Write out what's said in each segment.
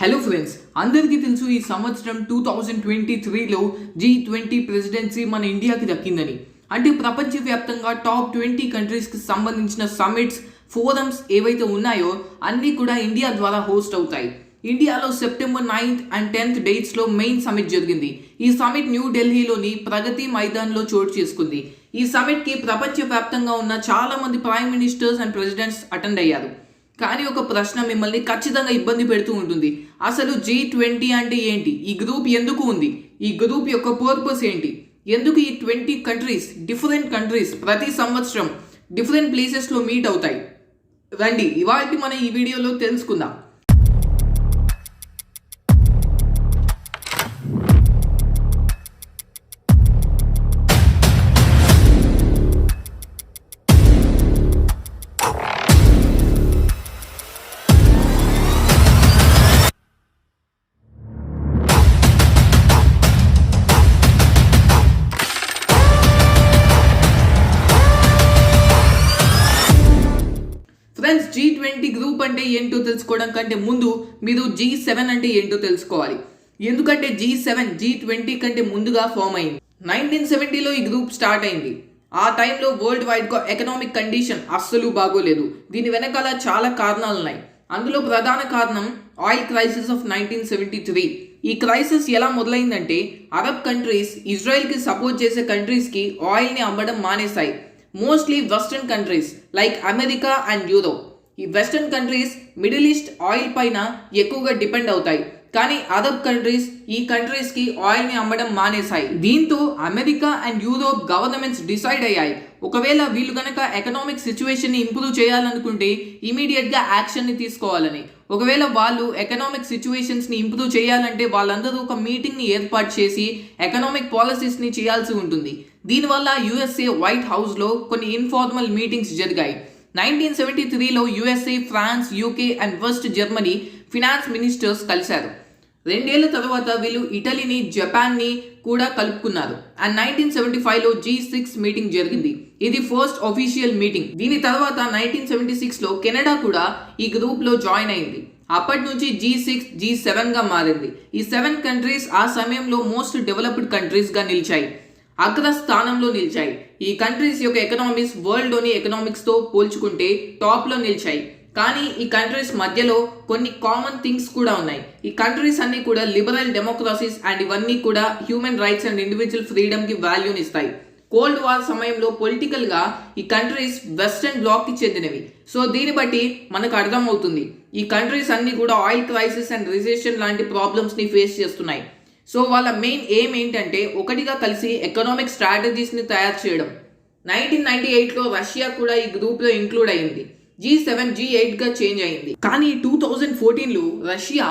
Hello friends, అందరికీ తెలుసు ఈ సంవత్సరం 2023లో G20 ప్రెసిడెన్సీ మన ఇండియాకి దక్కిందని. అంటే ప్రపంచవ్యాప్తంగా టాప్ 20 కంట్రీస్కి సంబంధించిన సమ్మిట్స్, ఫోరమ్స్ ఏవైతే ఉన్నాయో అన్నీ కూడా ఇండియా ద్వారా హోస్ట్ అవుతాయి. ఇండియాలో సెప్టెంబర్ 9th and 10th డేట్స్లో మెయిన్ సమ్మిట్ జరిగింది. ఈ సమ్మిట్ న్యూఢిల్లీలోని ప్రగతి మైదాన్లో చోటు చేసుకుంది. ఈ సమ్మిట్కి ప్రపంచవ్యాప్తంగా ఉన్న చాలా మంది prime ministers and presidents attend అయ్యారు. కానీ ఒక ప్రశ్న మిమ్మల్ని ఖచ్చితంగా ఇబ్బంది పెడుతూ ఉంటుంది. అసలు G20 అంటే ఏంటి? ఈ గ్రూప్ ఎందుకు ఉంది? ఈ గ్రూప్ యొక్క పర్పస్ ఏంటి? ఎందుకు ఈ 20 కంట్రీస్, డిఫరెంట్ కంట్రీస్ ప్రతి సంవత్సరం డిఫరెంట్ ప్లేసెస్లో మీట్ అవుతాయి? రండి, ఇవాళ మనం ఈ వీడియోలో తెలుసుకుందాం. ఫ్రెండ్స్, G20 గ్రూప్ అంటే ఏంటో తెలుసుకోవడం కంటే ముందు మీరు G7 అంటే ఏంటో తెలుసుకోవాలి. ఎందుకంటే G7 G20 కంటే ముందుగా ఫామ్ అయింది. 1970లో ఈ గ్రూప్ స్టార్ట్ అయింది. ఆ టైంలో వరల్డ్ వైడ్గా ఎకనామిక్ కండిషన్ అస్సలు బాగోలేదు. దీని వెనకాల చాలా కారణాలు ఉన్నాయి. అందులో ప్రధాన కారణం ఆయిల్ క్రైసిస్ ఆఫ్ 1973. ఈ క్రైసిస్ ఎలా మొదలైందంటే అరబ్ కంట్రీస్ ఇజ్రాయెల్కి సపోర్ట్ చేసే కంట్రీస్కి ఆయిల్ని అమ్మడం మానేశాయి. Mostly western countries like America and Europe. ఈ western countries middle east oil పైన ఎక్కువగా డిపెండ్ అవుతాయి. కానీ అరబ్ కంట్రీస్ ఈ కంట్రీస్కి ఆయిల్ని అమ్మడం మానేశాయి. దీంతో America and Europe governments decide అయ్యాయి, ఒకవేళ వీళ్ళు కనుక ఎకనామిక్ సిచ్యువేషన్ని ఇంప్రూవ్ చేయాలనుకుంటే ఇమీడియట్గా యాక్షన్ని తీసుకోవాలని. ఒకవేళ వాళ్ళు ఎకనామిక్ సిచ్యువేషన్స్ని ఇంప్రూవ్ చేయాలంటే వాళ్ళందరూ ఒక మీటింగ్ని ఏర్పాటు చేసి ఎకనామిక్ పాలసీస్ని చేయాల్సి ఉంటుంది. దీనివల్ల USA వైట్ హౌస్లో కొన్ని ఇన్ఫార్మల్ మీటింగ్స్ జరిగాయి. 1973లో USA, France, UK and West Germany finance ministers కలిశారు. 2 ఏళ్ల తర్వాత వీళ్ళు ఇటలీని, జపాన్ని కూడా కలుపుకున్నారు. అండ్ 1975లో G6 మీటింగ్ జరిగింది. ఇది ఫస్ట్ అఫీషియల్ మీటింగ్. దీని తర్వాత 1976లో కెనడా కూడా ఈ గ్రూప్లో జాయిన్ అయింది. అప్పటి నుంచి G6 G7గా మారింది. ఈ 7 కంట్రీస్ ఆ సమయంలో మోస్ట్ డెవలప్డ్ కంట్రీస్గా నిలిచాయి, అగ్రస్థానంలో నిలిచాయి. ఈ కంట్రీస్ యొక్క ఎకనామిక్స్ వరల్డ్లోని ఎకనామిక్స్తో పోల్చుకుంటే టాప్లో నిలిచాయి. కానీ ఈ కంట్రీస్ మధ్యలో కొన్ని కామన్ థింగ్స్ కూడా ఉన్నాయి. ఈ కంట్రీస్ అన్ని కూడా లిబరల్ డెమోక్రసీస్ అండ్ ఇవన్నీ కూడా హ్యూమన్ రైట్స్ అండ్ ఇండివిజువల్ ఫ్రీడమ్కి వాల్యూని ఇస్తాయి. కోల్డ్ వార్ సమయంలో పొలిటికల్గా ఈ కంట్రీస్ వెస్టర్న్ బ్లాక్కి చెందినవి. సో దీన్ని బట్టి మనకు అర్థమవుతుంది ఈ కంట్రీస్ అన్ని కూడా ఆయిల్ క్రైసిస్ అండ్ రిసెషన్ లాంటి ప్రాబ్లమ్స్ని ఫేస్ చేస్తున్నాయి. సో వాళ్ళ మెయిన్ ఎయిమ్ ఏంటంటే ఒకటిగా కలిసి ఎకనామిక్ స్ట్రాటజీస్ని తయారు చేయడం. 1998లో రష్యా కూడా ఈ గ్రూప్లో ఇంక్లూడ్ అయింది. G7 G8గా చేంజ్ అయింది. కానీ 2014లో రష్యా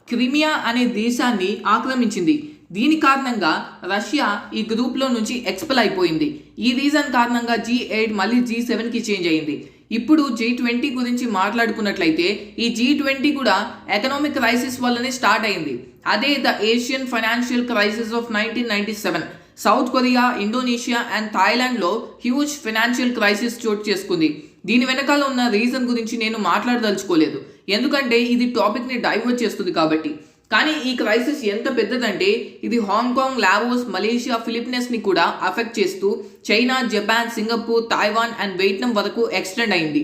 క్రిమియా అనే దేశాన్ని ఆక్రమించింది. దీని కారణంగా రష్యా ఈ గ్రూప్లో నుంచి ఎక్స్పెల్ అయిపోయింది. ఈ రీజన్ కారణంగా G8 మళ్ళీ G7కి చేంజ్ అయింది. ఇప్పుడు G20 గురించి మాట్లాడుకున్నట్లయితే ఈ G20 కూడా ఎకనామిక్ క్రైసిస్ వల్లనే స్టార్ట్ అయింది. అదే the Asian financial crisis of 1997. South Korea, Indonesia and థాయిలాండ్లో హ్యూజ్ ఫైనాన్షియల్ క్రైసిస్ చోటు చేసుకుంది. దీని వెనకాల ఉన్న రీజన్ గురించి నేను మాట్లాడదలుచుకోలేదు, ఎందుకంటే ఇది టాపిక్ని డైవర్ట్ చేస్తుంది కాబట్టి. కానీ ఈ క్రైసిస్ ఎంత పెద్దదంటే ఇది హాంకాంగ్, లావోస్, మలేషియా, ఫిలిప్పీన్స్ని కూడా అఫెక్ట్ చేస్తూ China, Japan, Singapore, Taiwan and Vietnam వరకు ఎక్స్టెండ్ అయింది.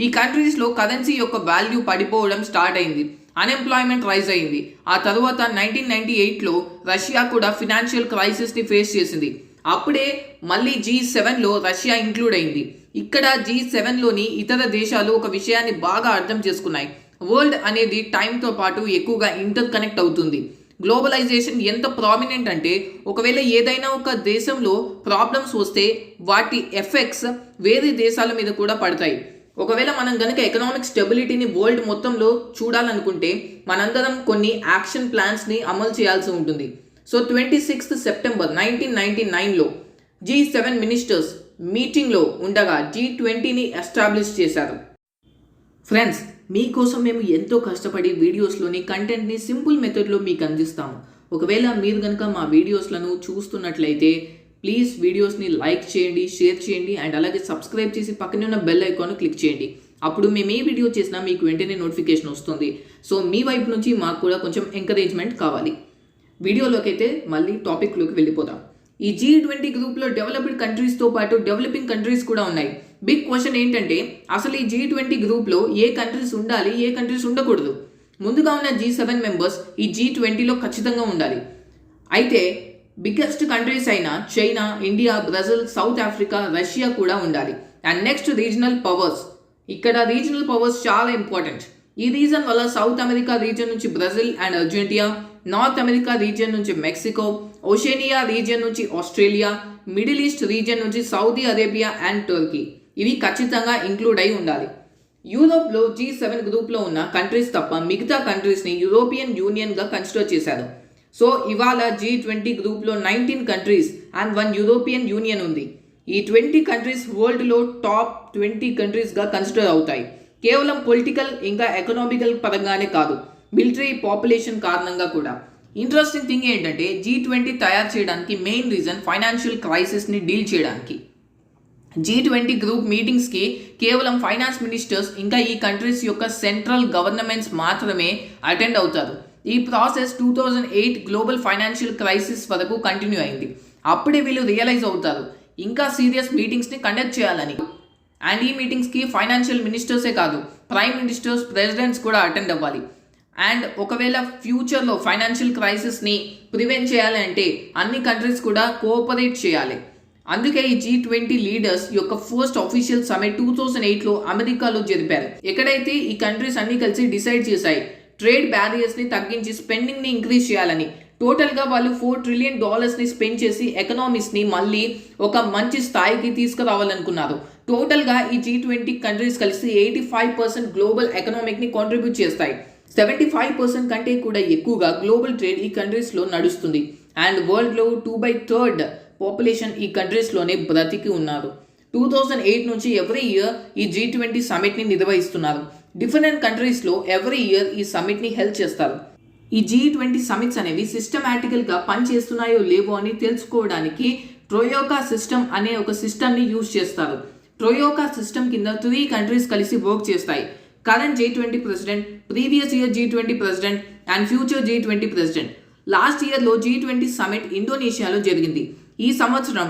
ఈ కంట్రీస్లో కరెన్సీ యొక్క వాల్యూ పడిపోవడం స్టార్ట్ అయింది, అన్ఎంప్లాయ్మెంట్ రైజ్ అయింది. ఆ తర్వాత 1998లో రష్యా కూడా ఫినాన్షియల్ క్రైసిస్ని ఫేస్ చేసింది. అప్పుడే మళ్ళీ G7లో రష్యా ఇంక్లూడ్ అయింది. ఇక్కడ G7లోని ఇతర దేశాలు ఒక విషయాన్ని బాగా అర్థం చేసుకున్నాయి. వరల్డ్ అనేది టైంతో పాటు ఎక్కువగా ఇంటర్ కనెక్ట్ అవుతుంది. గ్లోబలైజేషన్ ఎంత ప్రామినెంట్ అంటే ఒకవేళ ఏదైనా ఒక దేశంలో ప్రాబ్లమ్స్ వస్తే వాటి ఎఫెక్ట్స్ వేరే దేశాల మీద కూడా పడతాయి. ఒకవేళ మనం కనుక ఎకనామిక్ స్టెబిలిటీని వరల్డ్ మొత్తంలో చూడాలనుకుంటే మనందరం కొన్ని యాక్షన్ ప్లాన్స్ని అమలు చేయాల్సి ఉంటుంది. So 26th September 1999లో G7 ministers మీటింగ్లో ఉండగా G20ని ఎస్టాబ్లిష్ చేశారు. ఫ్రెండ్స్, మీకోసం మేము ఎంతో కష్టపడి వీడియోస్లోని కంటెంట్ని సింపుల్ మెథడ్లో మీకు అందిస్తాము. ఒకవేళ మీరు కనుక మా వీడియోస్లను చూస్తున్నట్లయితే ప్లీజ్ వీడియోస్ని లైక్ చేయండి, షేర్ చేయండి అండ్ అలాగే సబ్స్క్రైబ్ చేసి పక్కనే ఉన్న బెల్ ఐకాన్ క్లిక్ చేయండి. అప్పుడు మేము ఏ వీడియో చేసినా మీకు వెంటనే నోటిఫికేషన్ వస్తుంది. సో మీ వైపు నుంచి మాకు కూడా కొంచెం ఎంకరేజ్మెంట్ కావాలి. వీడియోలోకి అయితే మళ్ళీ టాపిక్లోకి వెళ్ళిపోదాం. ఈ G20 గ్రూప్లో డెవలప్డ్ కంట్రీస్తో పాటు డెవలపింగ్ కంట్రీస్ కూడా ఉన్నాయి. బిగ్ క్వశ్చన్ ఏంటంటే అసలు ఈ G20 గ్రూప్లో ఏ కంట్రీస్ ఉండాలి, ఏ కంట్రీస్ ఉండకూడదు? ముందుగా ఉన్న G7 మెంబర్స్ ఈ G20లో ఖచ్చితంగా ఉండాలి. అయితే బిగ్గెస్ట్ కంట్రీస్ అయిన China, India, Brazil, south Africa, Russia కూడా ఉండాలి. And next regional powers. ఇక్కడ రీజనల్ పవర్స్ చాలా ఇంపార్టెంట్. ఈ రీజన్ వల్ల సౌత్ అమెరికా రీజియన్ నుంచి Brazil and Argentina, north America region నుంచి మెక్సికో, ఓషేనియా రీజియన్ నుంచి ఆస్ట్రేలియా, మిడిల్ ఈస్ట్ రీజియన్ నుంచి సౌదీ అరేబియా అండ్ టర్కీ ఇవి ఖచ్చితంగా ఇంక్లూడ్ అయి ఉండాలి. యూరోప్లో G7 గ్రూప్లో ఉన్న కంట్రీస్ తప్ప మిగతా కంట్రీస్ని యూరోపియన్ యూనియన్గా కన్సిడర్ చేశారు. సో ఇవాళ G20 గ్రూప్లో 19 కంట్రీస్ అండ్ 1 యూరోపియన్ యూనియన్ ఉంది. ఈ 20 కంట్రీస్ వరల్డ్లో టాప్ 20 కంట్రీస్గా కన్సిడర్ అవుతాయి. కేవలం పొలిటికల్ ఇంకా ఎకనామికల్ పరంగానే కాదు, మిలిటరీ, పాపులేషన్ కారణంగా కూడా. ఇంట్రెస్టింగ్ థింగ్ ఏంటంటే G20 తయారు చేయడానికి మెయిన్ రీజన్ ఫైనాన్షియల్ క్రైసిస్ని డీల్ చేయడానికి. G20 గ్రూప్ మీటింగ్స్కి కేవలం ఫైనాన్స్ మినిస్టర్స్ ఇంకా ఈ కంట్రీస్ యొక్క సెంట్రల్ గవర్నమెంట్స్ మాత్రమే అటెండ్ అవుతారు. ఈ ప్రాసెస్ 2008 గ్లోబల్ ఫైనాన్షియల్ క్రైసిస్ వరకు కంటిన్యూ అయింది. అప్పుడే వీళ్ళు రియలైజ్ అవుతారు ఇంకా సీరియస్ మీటింగ్స్ని కండక్ట్ చేయాలని. అండ్ ఈ మీటింగ్స్కి ఫైనాన్షియల్ మినిస్టర్సే కాదు, ప్రైమ్ మినిస్టర్స్, ప్రెసిడెంట్స్ కూడా అటెండ్ అవ్వాలి. అండ్ ఒకవేళ ఫ్యూచర్లో ఫైనాన్షియల్ క్రైసిస్ని ప్రివెంట్ చేయాలి అంటే అన్ని కంట్రీస్ కూడా కోఆపరేట్ చేయాలి. అందుకే ఈ G20 లీడర్స్ యొక్క ఫస్ట్ అఫీషియల్ సమిట్ 2008లో అమెరికాలో జరిపారు. ఎక్కడైతే ఈ కంట్రీస్ అన్ని కలిసి డిసైడ్ చేశాయి ట్రేడ్ బ్యారియర్స్ని తగ్గించి స్పెండింగ్ని ఇంక్రీజ్ చేయాలని. టోటల్గా వాళ్ళు $4 ట్రిలియన్ స్పెండ్ చేసి ఎకనామీస్ని మళ్ళీ ఒక మంచి స్థాయికి తీసుకురావాలనుకున్నారు. టోటల్గా ఈ G20 కంట్రీస్ కలిసి 85% గ్లోబల్ ఎకనామిక్ని కాంట్రిబ్యూట్ చేస్తాయి. 75% కంటే కూడా ఎక్కువగా గ్లోబల్ ట్రేడ్ ఈ కంట్రీస్లో నడుస్తుంది. అండ్ వరల్డ్లో 2/3 పాపులేషన్ ఈ కంట్రీస్లోనే బ్రతికి ఉన్నారు. 2008 నుంచి ఎవ్రీ ఇయర్ ఈ G20 సమిట్ని నిర్వహిస్తున్నారు. డిఫరెంట్ కంట్రీస్లో ఎవ్రీ ఇయర్ ఈ సమిట్ని హెల్ప్ చేస్తారు. ఈ G20 సమిట్స్ అనేవి సిస్టమాటికల్గా పనిచేస్తున్నాయో లేవో అని తెలుసుకోవడానికి ట్రోయోకా సిస్టమ్ అనే ఒక సిస్టమ్ని యూజ్ చేస్తారు. ట్రోయోకా సిస్టమ్ కింద 3 కంట్రీస్ కలిసి వర్క్ చేస్తాయి. Current G20 president, previous year G20 president and future G20 president. Last ఇయర్లో G20 సమిట్ ఇండోనేషియాలో జరిగింది. ఈ సంవత్సరం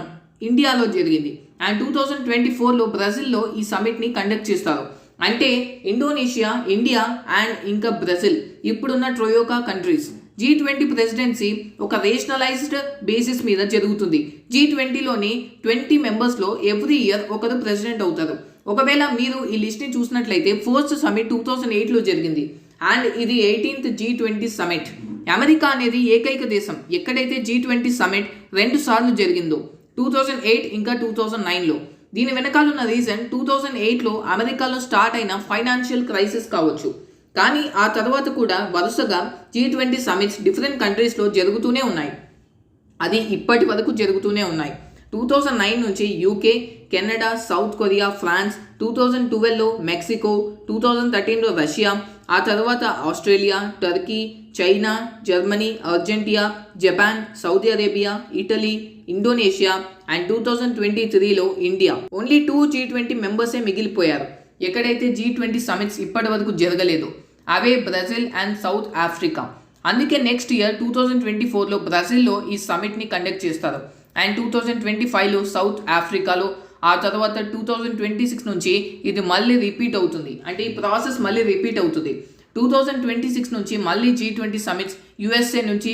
ఇండియాలో జరిగింది. అండ్ 2024లో బ్రెజిల్లో ఈ సమిట్ని కండక్ట్ చేస్తారు. అంటే ఇండోనేషియా, ఇండియా అండ్ ఇంకా బ్రెజిల్ ఇప్పుడున్న ట్రోయోకా కంట్రీస్. G20 ప్రెసిడెన్సీ ఒక రేషనలైజ్డ్ బేసిస్ మీద జరుగుతుంది. G20లోని 20 మెంబర్స్లో ఎవ్రీ ఇయర్ ఒకరు ప్రెసిడెంట్ అవుతారు. ఒకవేళ మీరు ఈ లిస్ట్ని చూసినట్లయితే ఫస్ట్ సమిట్ 2008లో జరిగింది. అండ్ ఇది 18th G20 సమిట్. అమెరికా అనేది ఏకైక దేశం ఎక్కడైతే G20 సమిట్ 2 సార్లు జరిగిందో, 2008 ఇంకా 2009లో. దీని వెనకాలన్న రీజన్ 2008లో అమెరికాలో స్టార్ట్ అయిన ఫైనాన్షియల్ క్రైసిస్ కావచ్చు. కానీ ఆ తర్వాత కూడా వరుసగా G20 సమిట్స్ డిఫరెంట్ కంట్రీస్లో జరుగుతూనే ఉన్నాయి. అది ఇప్పటి వరకు జరుగుతూనే ఉన్నాయి. 2009 నుంచి UK, Canada, South Korea, France, 2012లో మెక్సికో, 2013లో రష్యా, ఆ తర్వాత Australia, Turkey, China, Germany, Argentina, Japan, Saudi Arabia, Italy, Indonesia and 2023లో ఇండియా. ఓన్లీ 2 G20 మెంబర్సే మిగిలిపోయారు ఎక్కడైతే G20 సమిట్స్ ఇప్పటి వరకు జరగలేదు. అవే బ్రెజిల్ అండ్ సౌత్ ఆఫ్రికా. అందుకే నెక్స్ట్ ఇయర్ 2024లో బ్రెజిల్లో ఈ సమిట్ని కండక్ట్ చేస్తారు. అండ్ 2025లో సౌత్ ఆఫ్రికాలో, ఆ తర్వాత 2026 నుంచి ఇది మళ్ళీ రిపీట్ అవుతుంది. అంటే ఈ ప్రాసెస్ మళ్ళీ రిపీట్ అవుతుంది. 2026 నుంచి మళ్ళీ G20 సమిట్స్ USA నుంచి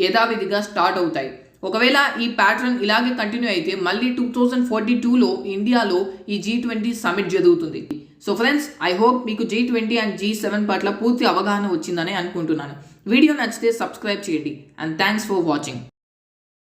యథావిధిగా స్టార్ట్ అవుతాయి. ఒకవేళ ఈ ప్యాటర్న్ ఇలాగే కంటిన్యూ అయితే మళ్ళీ 2042లో ఇండియాలో ఈ G20 సమిట్ జరుగుతుంది. సో ఫ్రెండ్స్, ఐ హోప్ మీకు G20 అండ్ G7 పట్ల పూర్తి అవగాహన వచ్చిందని అనుకుంటున్నాను. వీడియో నచ్చితే సబ్స్క్రైబ్ చేయండి. And thanks for watching.